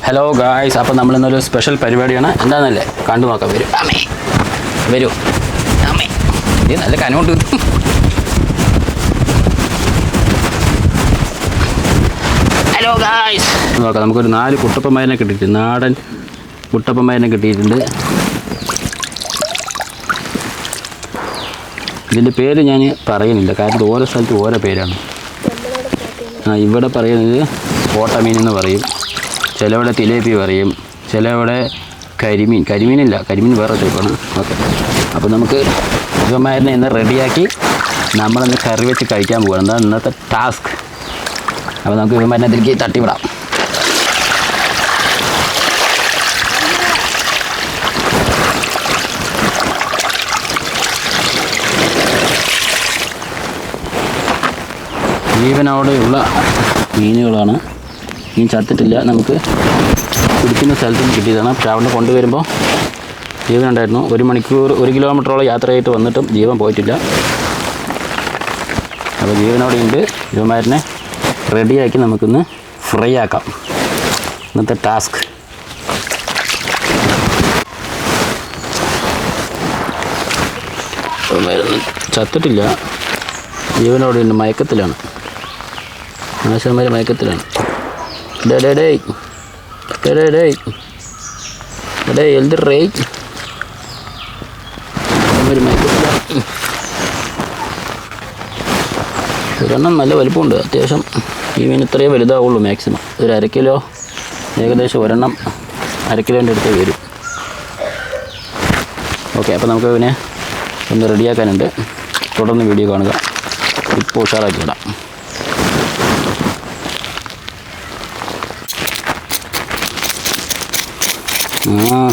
Hello guys, അപ്പോൾ നമ്മളിന്നൊരു special പരിപാടിയാണ്. എന്താണെന്നല്ലേ കണ്ടു നോക്കാം. വരൂ അമ്മേ, വരൂ അമ്മേ, ഇത് നല്ല കനമുണ്ട്. ഹലോ ഗായ്സ്, നോക്കാം. നമുക്കൊരു 4 കുട്ടപ്പന്മാരനെ കിട്ടിയിട്ടുണ്ട്. നാടൻ കുട്ടപ്പന്മാരനെ കിട്ടിയിട്ടുണ്ട്. ഇതിൻ്റെ പേര് ഞാൻ പറയുന്നില്ല, കാരണം ഓരോ സ്ഥലത്തും ഓരോ പേരാണ്. ഇവിടെ പറയുന്നത് കോട്ടമീൻ എന്ന് പറയും, ചിലവിടെ തിലേപ്പി പറയും, ചിലവിടെ കരിമീനില്ല, കരിമീൻ വേറെ ടൈപ്പാണ്. ഓക്കെ, അപ്പോൾ നമുക്ക് ഇവന്മാരനെ ഇന്ന് റെഡിയാക്കി നമ്മളൊന്ന് കറി വെച്ച് കഴിക്കാൻ പോകണം. എന്താണ് ഇന്നത്തെ ടാസ്ക്. അപ്പോൾ നമുക്ക് ഇവന്മാരനെ അതിലേക്ക് തട്ടിവിടാം. ജീവനോടെയുള്ള മീനുകളാണ്. മീൻ ചത്തിട്ടില്ല, നമുക്ക് പിടിക്കുന്ന സ്ഥലത്ത് നിന്ന് കിട്ടിയതാണ്. പക്ഷേ അവിടെ കൊണ്ടുവരുമ്പോൾ ജീവനുണ്ടായിരുന്നു. 1 മണിക്കൂർ 1 കിലോമീറ്ററോളം യാത്രയായിട്ട് വന്നിട്ടും ജീവൻ പോയിട്ടില്ല. അപ്പോൾ ജീവനോടെ ഉണ്ട്. ഇവന്മാരനെ റെഡിയാക്കി നമുക്കിന്ന് ഫ്രൈ ആക്കാം. ഇന്നത്തെ ടാസ്ക്. ചത്തിട്ടില്ല, ജീവനോടെ ഉണ്ട്. മയക്കത്തിലാണ്, ആശാന്മാർ മയക്കത്തിലാണ്. എൽഡറേ ഒരു മയക്കത്തിലാണ്. ഒരെണ്ണം നല്ല വലിപ്പമുണ്ട് അത്യാവശ്യം. ഈ മീൻ ഇത്രയേ വലുതാവുള്ളൂ മാക്സിമം. ഒരു 1/2 കിലോ, ഏകദേശം ഒരെണ്ണം 1/2 കിലോൻ്റെ അടുത്ത് വരും. ഓക്കെ, അപ്പോൾ നമുക്ക് ഇതിനെ ഒന്ന് റെഡിയാക്കാനുണ്ട്. തുടർന്ന് വീഡിയോ കാണുക. ഇപ്പോൾ ഉഷാറാക്കി വിടാം.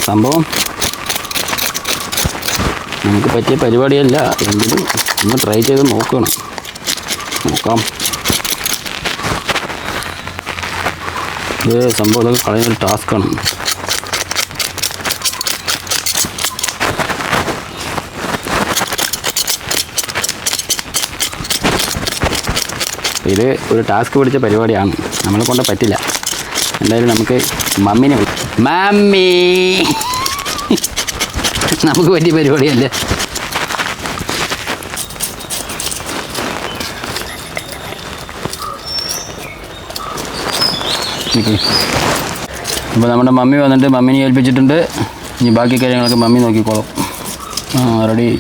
സംഭവം നമുക്ക് പറ്റിയ പരിപാടിയല്ല, എങ്കിലും ഒന്ന് ട്രൈ ചെയ്ത് നോക്കാം. ഇത് സംഭവം ഇതൊക്കെ കളയുന്നൊരു ടാസ്ക്കാണ്. ഇത് ഒരു ടാസ്ക് പിടിച്ച പരിപാടിയാണ്, നമ്മളെ കൊണ്ട് പറ്റില്ല. എന്തായാലും നമുക്ക് മമ്മിനെ മമ്മി നമുക്ക് പറ്റിയ പരിപാടിയല്ലേ. അപ്പോൾ നമ്മുടെ മമ്മി വന്നിട്ട് മമ്മിനെ ഏൽപ്പിച്ചിട്ടുണ്ട്. ഇനി ബാക്കി കാര്യങ്ങളൊക്കെ മമ്മി നോക്കിക്കോളും. റെഡി.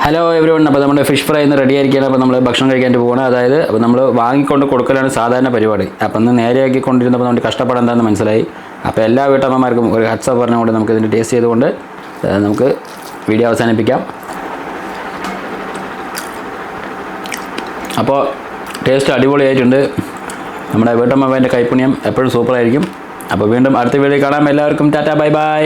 Hello everyone. അപ്പോൾ നമ്മുടെ ഫിഷ് ഫ്രൈ ഇന്ന് റെഡി ആയിരിക്കുകയാണ്. അപ്പോൾ നമ്മൾ ഭക്ഷണം കഴിക്കാൻ പോകണം. അതായത് അപ്പോൾ നമ്മൾ വാങ്ങിക്കൊണ്ട് കൊടുക്കലാണ് സാധാരണ പരിപാടി. അപ്പോൾ ഒന്ന് നേരെയാക്കിക്കൊണ്ടിരുന്നപ്പോൾ നമുക്ക് കഷ്ടപ്പാട് എന്താണെന്ന് മനസ്സിലായി. അപ്പോൾ എല്ലാ വീട്ടമ്മമാർക്കും ഒരു ഹട്ട്സപ്പ് പറഞ്ഞുകൊണ്ട് നമുക്ക് ഇതിൻ്റെ ടേസ്റ്റ് ചെയ്തുകൊണ്ട് നമുക്ക് വീഡിയോ അവസാനിപ്പിക്കാം. അപ്പോൾ ടേസ്റ്റ് അടിപൊളിയായിട്ടുണ്ട്. നമ്മുടെ വീട്ടമ്മേൻ്റെ കൈപ്പുണ്യം എപ്പോഴും സൂപ്പറായിരിക്കും. അപ്പോൾ വീണ്ടും അടുത്ത വീഡിയോ കാണാം. എല്ലാവർക്കും ടാറ്റാ ബൈ ബൈ.